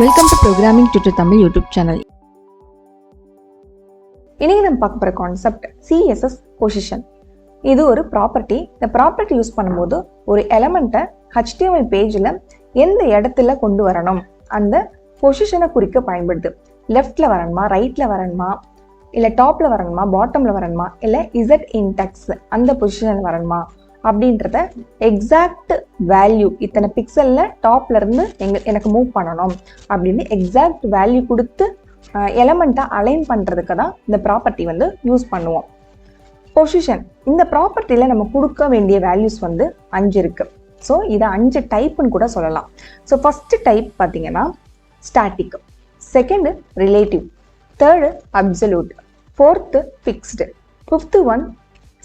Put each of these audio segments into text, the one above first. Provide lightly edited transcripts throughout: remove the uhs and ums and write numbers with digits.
Welcome to programming tutor Tamil YouTube channel. இன்னைக்கு நம்ம பார்க்க போகிற கான்செப்ட் CSS பொசிஷன். இது ஒரு ப்ராப்பர்ட்டி. இந்த ப்ராப்பர்ட்டி யூஸ் பண்ணும்போது ஒரு எலமெண்ட்டை HTML பேஜில் எந்த இடத்துல கொண்டு வரணும் அந்த பொசிஷனை குறிக்க பயன்படுது. லெஃப்டில் வரணுமா, ரைட்டில் வரணுமா, இல்லை டாப்பில் வரணுமா, பாட்டமில் வரணுமா, இல்லை இசட் இன்டெக்ஸ் அந்த பொசிஷனில் வரணுமா அப்படின்றத எக்ஸாக்ட் வேல்யூ இத்தனை பிக்சலில் டாப்லேருந்து எனக்கு மூவ் பண்ணணும் அப்படின்னு எக்ஸாக்ட் வேல்யூ கொடுத்து எலமெண்ட்டை அலைன் பண்ணுறதுக்கு தான் இந்த ப்ராப்பர்ட்டி யூஸ் பண்ணுவோம். பொசிஷன் இந்த ப்ராப்பர்ட்டியில் நம்ம கொடுக்க வேண்டிய வேல்யூஸ் 5 இருக்குது. ஸோ இதை 5 டைப்புன்னு கூட சொல்லலாம். ஸோ ஃபஸ்ட்டு டைப் பார்த்தீங்கன்னா static, second relative, third absolute, fourth fixed, fifth one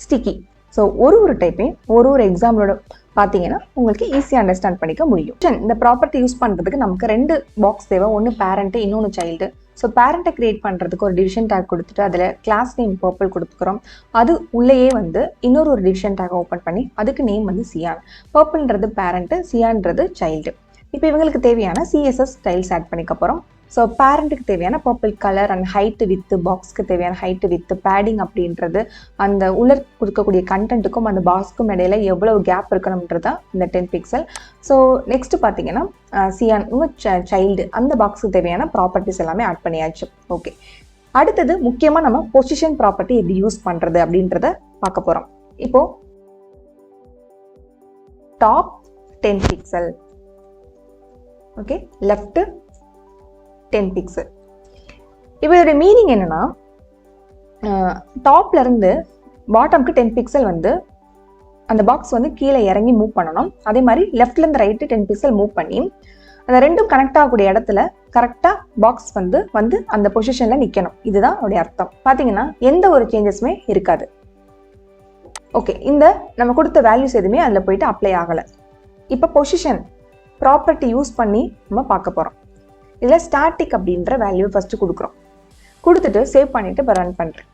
sticky. So ஒரு டைப்பையும் ஒரு எக்ஸாம்பிளோட பார்த்தீங்கன்னா உங்களுக்கு ஈஸியாக அண்டர்ஸ்டாண்ட் பண்ணிக்க முடியும். இந்த ப்ராப்பர்ட்டி யூஸ் பண்ணுறதுக்கு நமக்கு 2 பாக்ஸ் தேவை. ஒன்று பேரண்ட்டு, இன்னொன்று சைல்டு. ஸோ பேரண்ட்டை கிரியேட் பண்ணுறதுக்கு ஒரு டிவிஷன் டேக் கொடுத்துட்டு அதில் கிளாஸ் நேம் பர்பிள் கொடுத்துக்கிறோம். அது உள்ளேயே இன்னொரு டிவிஷன் டேக் ஓப்பன் பண்ணி அதுக்கு நேம் சியான். பர்பிள்ன்றது பேரண்ட்டு, சியான்றது சைல்டு. இப்போ இவங்களுக்கு தேவையான CSS ஸ்டைல்ஸ் ஆட் பண்ணிக்க போகிறோம். ஸோ பேரண்ட்டுக்கு தேவையான purple colour and height with, பாக்ஸ்க்கு தேவையான ஹைட்டு வித்து, பேடிங் அப்படின்றது அந்த உள்ள கொடுக்கக்கூடிய கண்டென்ட்டுக்கும் அந்த பாக்ஸ்க்கும் இடையில எவ்வளவு கேப் இருக்கணும்ன்றதா இந்த 10 பிக்சல். ஸோ நெக்ஸ்ட் பார்த்தீங்கன்னா சியான் சைல்டு அந்த பாக்ஸுக்கு தேவையான ப்ராப்பர்ட்டிஸ் எல்லாமே ஆட் பண்ணியாச்சு. ஓகே, அடுத்தது முக்கியமாக நம்ம பொசிஷன் ப்ராப்பர்ட்டி எப்படி யூஸ் பண்ணுறது அப்படின்றத பார்க்க போகிறோம். இப்போ top 10 pixel, okay, left 10 pixel. இப்போ இதோட மீனிங் என்னன்னா, டாப்ல இருந்து பாட்டம்க்கு 10 பிக்சல் அந்த பாக்ஸ் கீழே இறங்கி மூவ் பண்ணணும். அதே மாதிரி லெஃப்ட்ல இருந்து ரைட்டு 10 பிக்சல் மூவ் பண்ணி அந்த ரெண்டும் கனெக்ட் ஆகக்கூடிய இடத்துல கரெக்டா பாக்ஸ் அந்த பொசிஷன்ல நிக்கணும். இதுதான் அதோடைய அர்த்தம். பாத்தீங்கன்னா எந்த ஒரு சேஞ்சஸுமே இருக்காது. ஓகே, இந்த நம்ம கொடுத்த வேல்யூஸ் எதுவுமே அதில் போயிட்டு அப்ளை ஆகலை. இப்போ பொசிஷன் ப்ராப்பர்ட்டி யூஸ் பண்ணி நம்ம பார்க்க போகிறோம். இதில் ஸ்டாட்டிக் அப்படின்ற வேல்யூ ஃபஸ்ட்டு கொடுக்குறோம். கொடுத்துட்டு சேவ் பண்ணிவிட்டு இப்போ ரன் பண்ணுறேன்.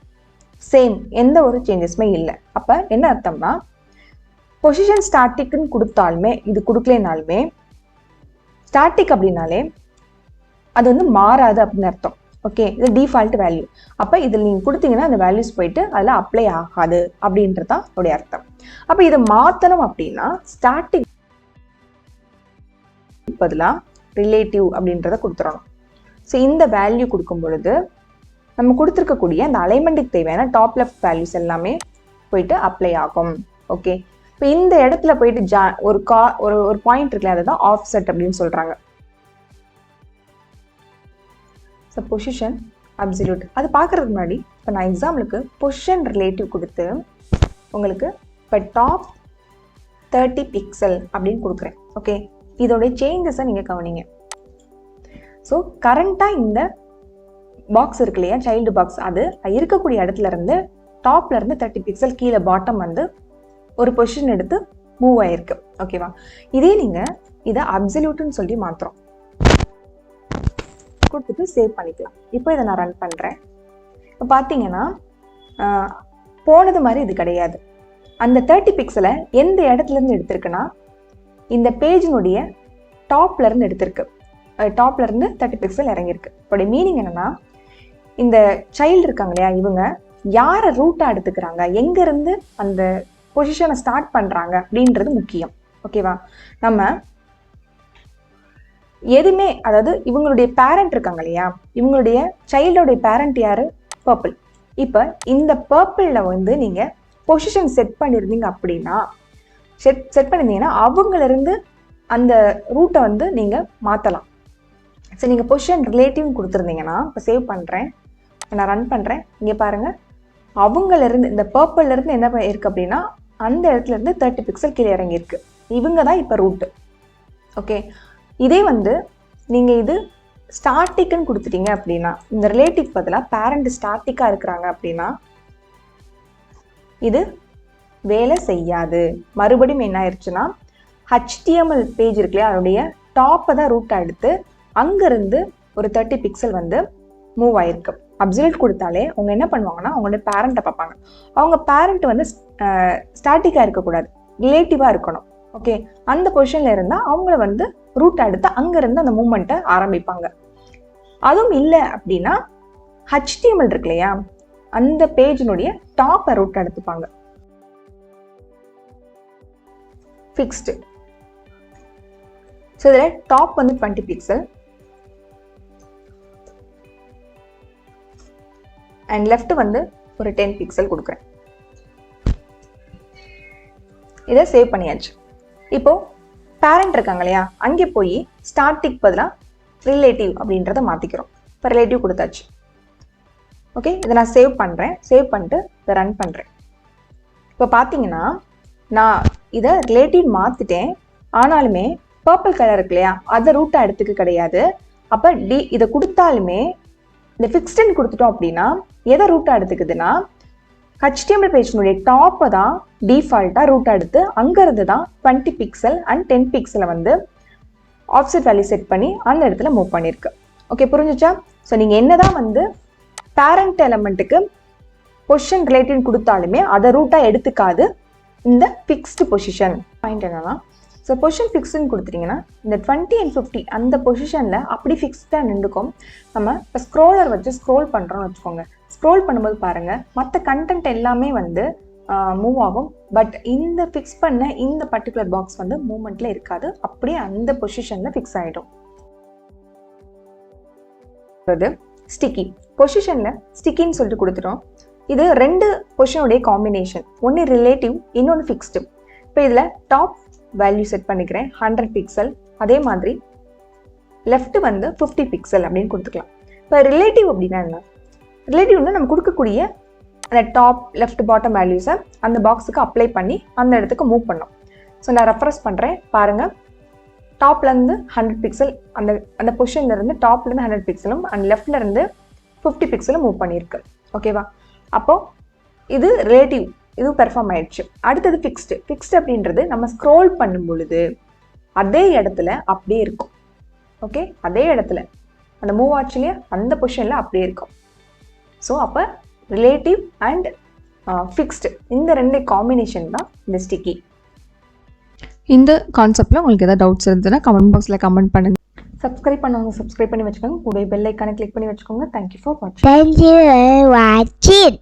சேம், எந்த ஒரு சேஞ்சஸுமே இல்லை. அப்போ என்ன அர்த்தம்னா, பொசிஷன் ஸ்டாட்டிக்னு கொடுத்தாலுமே இது கொடுக்கலனாலுமே ஸ்டாட்டிக் அப்படின்னாலே அது மாறாது அப்படின்னு அர்த்தம். ஓகே, இது டிஃபால்ட் வேல்யூ. அப்போ இதில் நீங்கள் கொடுத்தீங்கன்னா அந்த வேல்யூஸ் போயிட்டு அதில் அப்ளை ஆகாது அப்படின்றது தான் அதோடைய அர்த்தம். அப்போ இதை மாற்றணும் அப்படின்னா ஸ்டாட்டிக் பதிலாக ரிலேட்டிவ் அப்படின்றத கொடுத்துடணும். ஸோ இந்த வேல்யூ கொடுக்கும் பொழுது நம்ம கொடுத்துருக்கக்கூடிய அந்த அலைன்மெண்ட்டுக்கு தேவையான டாப் லெஃப்ட் வேல்யூஸ் எல்லாமே போயிட்டு அப்ளை ஆகும். ஓகே, இப்போ இந்த இடத்துல போயிட்டு ஒரு பாயிண்ட் இருக்குல்ல, அதுதான் ஆஃப்செட் அப்படின்னு சொல்றாங்க. ஸோ பொசிஷன் அப்சல்யூட் அது பார்க்கறதுக்கு முன்னாடி இப்போ நான் எக்ஸாம்பிளுக்கு பொசிஷன் ரிலேட்டிவ் கொடுத்து உங்களுக்கு இப்போ டாப் 30 பிக்சல் அப்படின்னு கொடுக்குறேன். ஓகே, இதோடைய சேஞ்சஸை நீங்கள் கவனிங்க. ஸோ கரண்ட்டாக இந்த பாக்ஸ் இருக்கு இல்லையா, சைல்டு பாக்ஸ், அது இருக்கக்கூடிய இடத்துல இருந்து டாப்ல இருந்து 30 பிக்சல் கீழே பாட்டம் ஒரு பொசிஷன் எடுத்து மூவ் ஆயிருக்கு. ஓகேவா, இதே நீங்கள் இதை அப்சல்யூட்னு சொல்லி மாற்றுறோம். கொடுத்துட்டு சேவ் பண்ணிக்கலாம். இப்போ இதை நான் ரன் பண்ணுறேன். இப்போ பார்த்தீங்கன்னா போனது மாதிரி இது கிடையாது. அந்த 30 பிக்சலை எந்த இடத்துல இருந்து எடுத்திருக்குன்னா இந்த பேஜினுடைய டாப்ல இருந்து எடுத்திருக்கு. டாப்ல இருந்து 30 பிக்சல் இறங்கியிருக்கு. இப்போடைய மீனிங் என்னன்னா, இந்த சைல்டு இருக்காங்க இல்லையா, இவங்க யாரை ரூட்டா எடுத்துக்கிறாங்க, எங்க இருந்து அந்த பொசிஷனை ஸ்டார்ட் பண்றாங்க அப்படின்றது முக்கியம். ஓகேவா, நம்ம எதுவுமே, அதாவது இவங்களுடைய பேரண்ட் இருக்காங்க இல்லையா, இவங்களுடைய சைல்டோடைய பேரண்ட் யாரு, பர்பிள். இப்போ இந்த பர்பிளில் நீங்க பொசிஷன் செட் பண்ணியிருந்தீங்க அப்படின்னா செட் பண்ணியிருந்தீங்கன்னா அவங்களிருந்து அந்த ரூட்டை நீங்கள் மாற்றலாம். சரி, நீங்கள் பொசிஷன் ரிலேட்டிவ் கொடுத்துருந்தீங்கன்னா, இப்போ சேவ் பண்ணுறேன், நான் ரன் பண்ணுறேன். இங்கே பாருங்கள், அவங்களிருந்து இந்த பர்பிள்லேருந்து என்ன இருக்குது அப்படின்னா அந்த இடத்துலேருந்து 30 பிக்சல் கீழே இறங்கியிருக்கு. இவங்க தான் இப்போ ரூட்டு. ஓகே, இதே நீங்கள் இது ஸ்டாட்டிக்னு கொடுத்துட்டீங்க அப்படின்னா, இந்த ரிலேட்டிவ் பதிலாக பேரண்ட் ஸ்டாட்டிக்காக இருக்கிறாங்க அப்படின்னா இது வேலை செய்யாது. மறுபடியும் என்ன ஆயிடுச்சுன்னா, HTML பேஜ் இருக்கு இல்லையா, அதோடைய டாப்பை தான் ரூட்டாக எடுத்து அங்கேருந்து ஒரு 30 பிக்சல் மூவ் ஆயிருக்கு. அப்சல்யூட் கொடுத்தாலே அவங்க என்ன பண்ணுவாங்கன்னா அவங்களுடைய பேரண்ட்டை பார்ப்பாங்க. அவங்க பேரண்ட் ஸ்டாட்டிக்காக இருக்கக்கூடாது, ரிலேட்டிவாக இருக்கணும். ஓகே, அந்த பொசிஷன்ல இருந்தா அவங்கள வந்து ரூட் எடுத்து அங்கிருந்து அந்த மூவ்மெண்ட்டை ஆரம்பிப்பாங்க. அதுவும் இல்லை அப்படின்னா HTML இருக்கு இல்லையா, அந்த பேஜினுடைய டாப்பை ரூட் எடுத்துப்பாங்க. ஃபிக்ஸ்டு. ஸோ இதில் டாப் வந்து 20 பிக்சல் அண்ட் லெஃப்ட் வந்து ஒரு 10 பிக்சல் கொடுக்குறேன். இதை சேவ் பண்ணியாச்சு. இப்போ பேரண்ட் இருக்காங்க இல்லையா, அங்கே போய் ஸ்டார்டிக் பதிலாக ரிலேட்டிவ் அப்படின்றத மாற்றிக்கிறோம். இப்போ ரிலேட்டிவ் கொடுத்தாச்சு. ஓகே, இதை நான் சேவ் பண்ணுறேன். சேவ் பண்ணிட்டு இதை ரன் பண்ணுறேன். இப்போ பார்த்தீங்கன்னா நான் இதை ரிலேட்டிவ் மாற்றிட்டேன். ஆனாலுமே பர்பிள் கலர் இருக்கு இல்லையா, அதை ரூட்டாக எடுத்துக்க கிடையாது. அப்போ இதை கொடுத்தாலுமே இந்த ஃபிக்ஸ்டுன்னு கொடுத்துட்டோம் அப்படின்னா எதை ரூட்டாக எடுத்துக்குதுன்னா HTML பேஜினுடைய டாப்பை தான் டிஃபால்ட்டாக ரூட்டாக எடுத்து அங்கேருந்து தான் 20 பிக்சல் அண்ட் 10 பிக்சலை வந்து ஆஃப்செட் வேல்யூ செட் பண்ணி அந்த இடத்துல மூவ் பண்ணியிருக்கு. ஓகே, புரிஞ்சுச்சா? ஸோ நீங்கள் என்ன தான் வந்து பேரண்ட் எலமெண்ட்டுக்கு பொசிஷன் ரிலேட்டிவ் கொடுத்தாலுமே அதை ரூட்டாக எடுத்துக்காது இந்த ஃபிக்ஸ்டு பொசிஷன். பாயிண்ட் என்னன்னா, ஸோ பொசிஷன் ஃபிக்ஸ்டுன்னு கொடுத்துட்டிங்கன்னா இந்த 20 and 50 அந்த பொசிஷனில் அப்படி ஃபிக்ஸ்டாக நின்றுக்கும். நம்ம இப்போ ஸ்க்ரோலர் வச்சு ஸ்க்ரோல் பண்ணுறோன்னு வச்சுக்கோங்க. ஸ்க்ரோல் பண்ணும்போது பாருங்கள், மற்ற கண்டென்ட் எல்லாமே வந்து மூவ் ஆகும். பட் இந்த ஃபிக்ஸ் பண்ண இந்த பர்டிகுலர் பாக்ஸ் வந்து மூவ்மெண்ட்டில் இருக்காது. அப்படியே அந்த பொசிஷனில் ஃபிக்ஸ் ஆகிடும். ஸ்டிக்கி பொசிஷனில் ஸ்டிக்கின்னு சொல்லிட்டு கொடுத்துட்டோம். இது 2 பொசிஷனுடைய காம்பினேஷன். ஒன்று ரிலேட்டிவ், இன்னொன்று ஃபிக்ஸ்டு. இப்போ இதில் டாப் வேல்யூ செட் பண்ணிக்கிறேன் 100 பிக்சல். அதே மாதிரி லெஃப்ட் வந்து 50 பிக்சல் அப்படின்னு கொடுத்துக்கலாம். இப்போ ரிலேட்டிவ் அப்படின்னா என்ன? ரிலேட்டிவ்னா நம்ம கொடுக்கக்கூடிய அந்த டாப் லெஃப்ட் பாட்டம் வேல்யூஸை அந்த பாக்ஸுக்கு அப்ளை பண்ணி அந்த இடத்துக்கு மூவ் பண்ணோம். ஸோ நான் ரெஃபரன்ஸ் பண்ணுறேன் பாருங்கள். டாப்லேருந்து 100 பிக்சல் அந்த அந்த பொசிஷன்லேருந்து டாப்லேருந்து 100 பிக்சலும் அண்ட் லெஃப்ட்லேருந்து 50 பிக்சலும் மூவ் பண்ணியிருக்கு. ஓகேவா? அப்போது இது ரிலேட்டிவ், இது பெர்ஃபார்ம் ஆயிடுச்சு. அடுத்தது ஃபிக்ஸ்டு. ஃபிக்ஸ்டு அப்படின்றது நம்ம ஸ்க்ரோல் பண்ணும் பொழுது அதே இடத்துல அப்படியே இருக்கும். ஓகே, அதே இடத்துல அந்த மூவ் ஆச்சு இல்லையா, அந்த பொசிஷனில் அப்படியே இருக்கும். ஸோ அப்போ ரிலேட்டிவ் அண்ட் ஃபிக்ஸ்டு இந்த 2 காம்பினேஷன் தான் இந்த ஸ்டிக்கி. இந்த கான்செப்டில் உங்களுக்கு ஏதாவது டவுட்ஸ் இருந்ததுன்னா கமெண்ட் பாக்ஸில் கமெண்ட் பண்ணுங்கள். சப்ஸ்கிரைப் பண்ணவங்க சப்ஸ்கிரைப் பண்ணி வச்சுக்கோங்க. கூட பெல் ஐக்கானை கிளிக் பண்ணி வச்சுக்கோங்க. தேங்க்யூ ஃபார் வாட்சிங். Thank you for watching.